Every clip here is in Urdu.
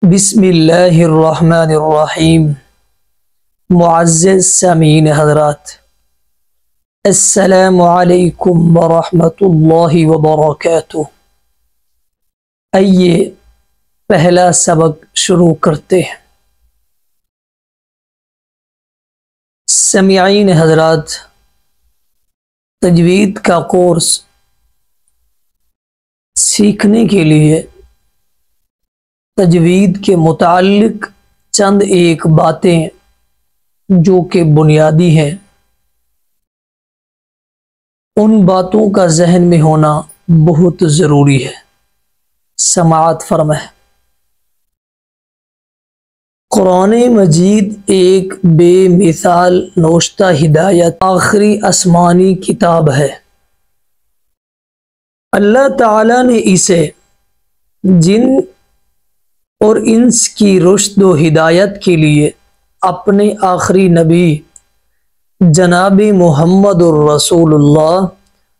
بسم اللہ الرحمن الرحیم۔ معزز سامعین حضرات، السلام علیکم ورحمۃ اللہ وبرکاتہ۔ آئیے پہلا سبق شروع کرتے ہیں۔ سامعین حضرات، تجوید کا کورس سیکھنے کے لیے تجوید کے متعلق چند ایک باتیں جو کہ بنیادی ہیں، ان باتوں کا ذہن میں ہونا بہت ضروری ہے۔ سماعت فرمائیں۔ قرآن مجید ایک بے مثال نوشتہ ہدایت آخری آسمانی کتاب ہے۔ اللہ تعالیٰ نے اسے جن اور انس کی رشد و ہدایت کے لیے اپنے آخری نبی جناب محمد الرسول اللہ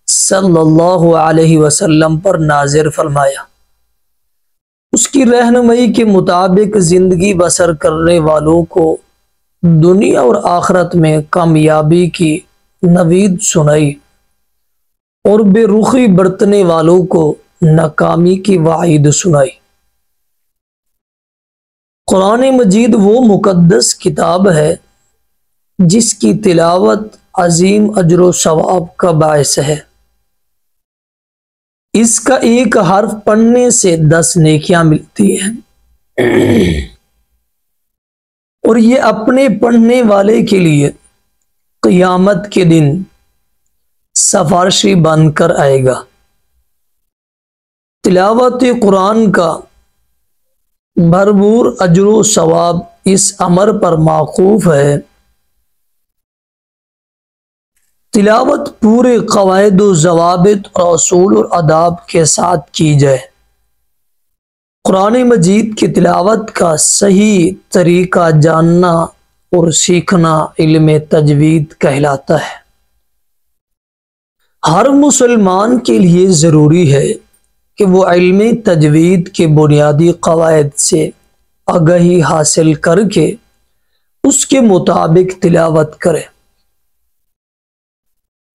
صلی اللہ علیہ وسلم پر نازل فرمایا۔ اس کی رہنمائی کے مطابق زندگی بسر کرنے والوں کو دنیا اور آخرت میں کامیابی کی نوید سنائی اور بے رخی برتنے والوں کو ناکامی کی وعید سنائی۔ قرآن مجید وہ مقدس کتاب ہے جس کی تلاوت عظیم اجر و ثواب کا باعث ہے۔ اس کا ایک حرف پڑھنے سے 10 نیکیاں ملتی ہیں، اور یہ اپنے پڑھنے والے کے لیے قیامت کے دن سفارشی بن کر آئے گا۔ تلاوت قرآن کا بھرپور اجر و ثواب اس امر پر موقوف ہے۔ تلاوت پورے قواعد و ضوابط اور اصول اور آداب کے ساتھ کی جائے۔ قرآن مجید کی تلاوت کا صحیح طریقہ جاننا اور سیکھنا علم تجوید کہلاتا ہے۔ ہر مسلمان کے لیے ضروری ہے کہ وہ علم تجوید کے بنیادی قواعد سے آگاہی حاصل کر کے اس کے مطابق تلاوت کرے۔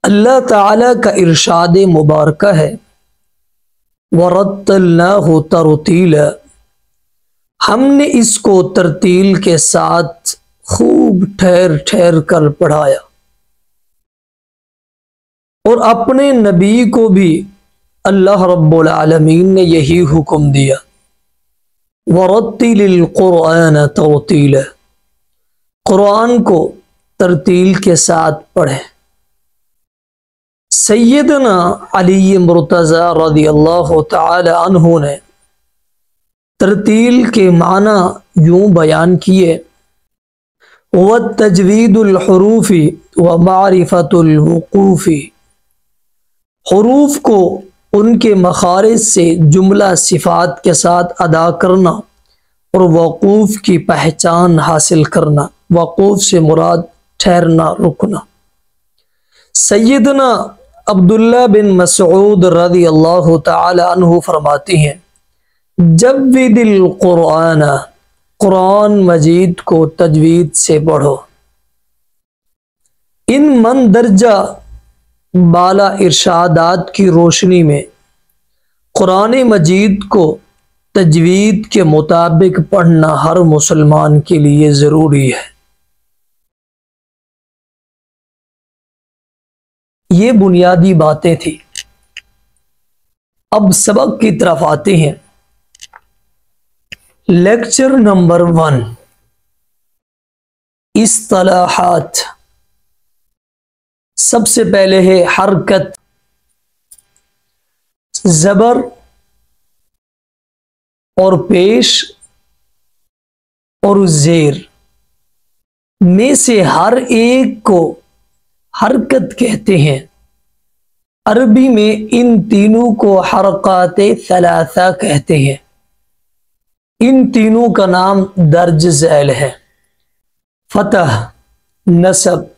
اللہ تعالی کا ارشاد مبارکہ ہے، وَرَتَّلْنَاهُ تَرْتِيلًا، ہم نے اس کو ترتیل کے ساتھ خوب ٹھہر ٹھہر کر پڑھایا۔ اور اپنے نبی کو بھی اللہ رب العالمین نے یہی حکم دیا، وَرَتِّلِ الْقُرْآنَ تَرْتِيلًا، قرآن کو ترتیل کے ساتھ پڑھیں۔ سیدنا علی مرتضی رضی اللہ تعالی عنہ نے ترتیل کے معنی یوں بیان کیے، وَالتَّجْوِيدُ الْحُرُوفِ وَمَعْرِفَةُ الْوُقُوفِ، حروف کو ان کے مخارج سے جملہ صفات کے ساتھ ادا کرنا اور وقوف کی پہچان حاصل کرنا۔ وقوف سے مراد ٹھہرنا، رکنا۔ سیدنا عبداللہ بن مسعود رضی اللہ تعالی عنہ فرماتے ہیں، جود القرآن، قرآن مجید کو تجوید سے پڑھو۔ ان مندرجہ بالا ارشادات کی روشنی میں قرآن مجید کو تجوید کے مطابق پڑھنا ہر مسلمان کے لیے ضروری ہے۔ یہ بنیادی باتیں تھیں۔ اب سبق کی طرف آتے ہیں۔ لیکچر نمبر 1، اصطلاحات۔ سب سے پہلے ہے حرکت، زبر اور پیش اور زیر میں سے ہر ایک کو حرکت کہتے ہیں۔ عربی میں ان تینوں کو حرکات ثلاثہ کہتے ہیں۔ ان تینوں کا نام درج ذیل ہے۔ فتح، نصب۔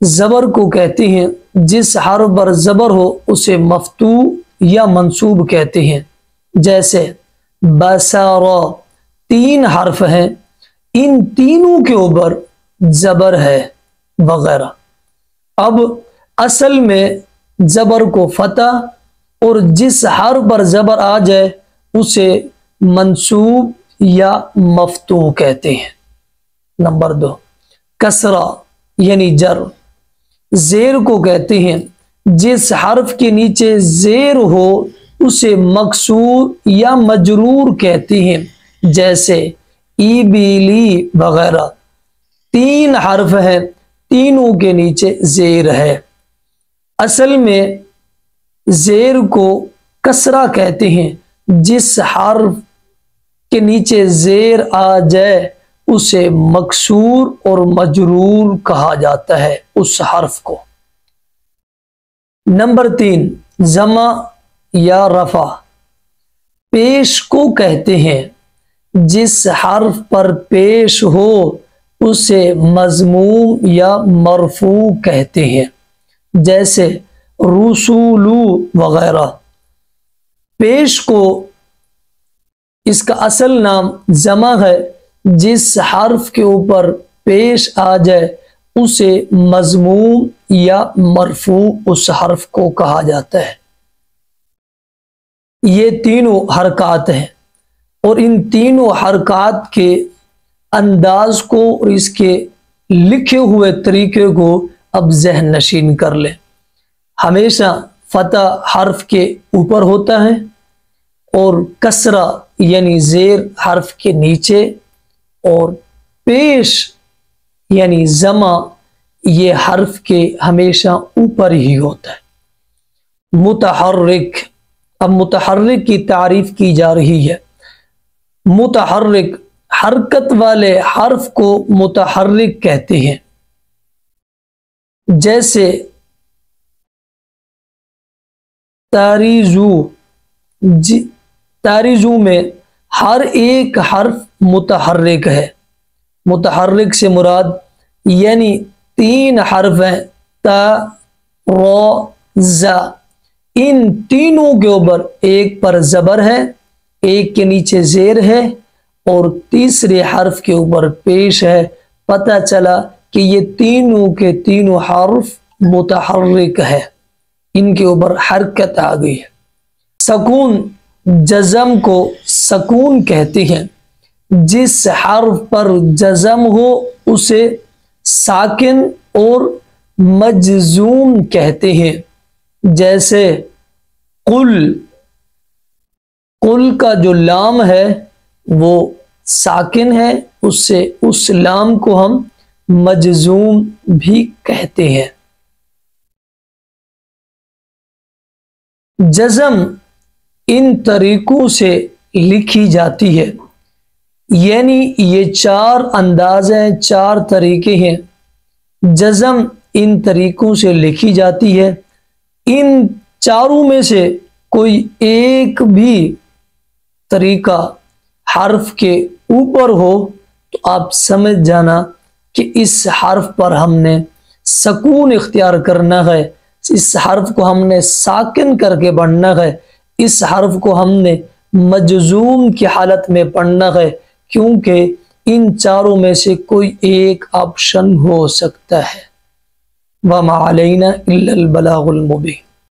زبر کو کہتے ہیں جس حرف پر زبر ہو اسے مفتوح یا منصوب کہتے ہیں، جیسے بصر، 3 حرف ہیں، ان تینوں کے اوپر زبر ہے وغیرہ۔ اب اصل میں زبر کو فتح اور جس حرف پر زبر آ جائے اسے منصوب یا مفتوح کہتے ہیں۔ نمبر 2، کسرہ یعنی جر، زیر کو کہتے ہیں جس حرف کے نیچے زیر ہو اسے مکسور یا مجرور کہتے ہیں، جیسے ای بی لی وغیرہ۔ 3 حرف ہیں، تینوں کے نیچے زیر ہے۔ اصل میں زیر کو کسرہ کہتے ہیں، جس حرف کے نیچے زیر آ جائے اسے مکسور اور مجرور کہا جاتا ہے اس حرف کو۔ نمبر 3، ضمہ یا رفع، پیش کو کہتے ہیں جس حرف پر پیش ہو اسے مضموم یا مرفوع کہتے ہیں، جیسے رسولو وغیرہ۔ پیش کو اس کا اصل نام ضمہ ہے، جس حرف کے اوپر پیش آ جائے اسے مضموم یا مرفوع اس حرف کو کہا جاتا ہے۔ یہ تینوں حرکات ہیں، اور ان تینوں حرکات کے انداز کو اور اس کے لکھے ہوئے طریقے کو اب ذہن نشین کر لیں۔ ہمیشہ فتح حرف کے اوپر ہوتا ہے، اور کسرہ یعنی زیر حرف کے نیچے، اور پیش یعنی ضمہ یہ حرف کے ہمیشہ اوپر ہی ہوتا ہے۔ متحرک، اب متحرک کی تعریف کی جا رہی ہے۔ متحرک، حرکت والے حرف کو متحرک کہتے ہیں، جیسے تاریزو، تاریزو میں ہر ایک حرف متحرک ہے۔ متحرک سے مراد یعنی 3 حرف ہیں، تا، را، زا، ان تینوں کے اوپر ایک پر زبر ہے، ایک کے نیچے زیر ہے، اور تیسرے حرف کے اوپر پیش ہے۔ پتہ چلا کہ یہ تینوں کے تینوں حرف متحرک ہے، ان کے اوپر حرکت آ گئی ہے۔ سکون، جزم کو سکون کہتے ہیں، جس حرف پر جزم ہو اسے ساکن اور مجزوم کہتے ہیں، جیسے قل، قل کا جو لام ہے وہ ساکن ہے، اس سے اس لام کو ہم مجزوم بھی کہتے ہیں۔ جزم ان طریقوں سے لکھی جاتی ہے، یعنی یہ 4 انداز ہیں، 4 طریقے ہیں۔ جزم ان طریقوں سے لکھی جاتی ہے، ان چاروں میں سے کوئی ایک بھی طریقہ حرف کے اوپر ہو تو آپ سمجھ جانا کہ اس حرف پر ہم نے سکون اختیار کرنا ہے، اس حرف کو ہم نے ساکن کر کے پڑھنا ہے، اس حرف کو ہم نے مجزوم کی حالت میں پڑھنا ہے، کیونکہ ان چاروں میں سے کوئی ایک آپشن ہو سکتا ہے۔ وَمَا عَلَيْنَا إِلَّا الْبَلَاغُ الْمُبِينُ۔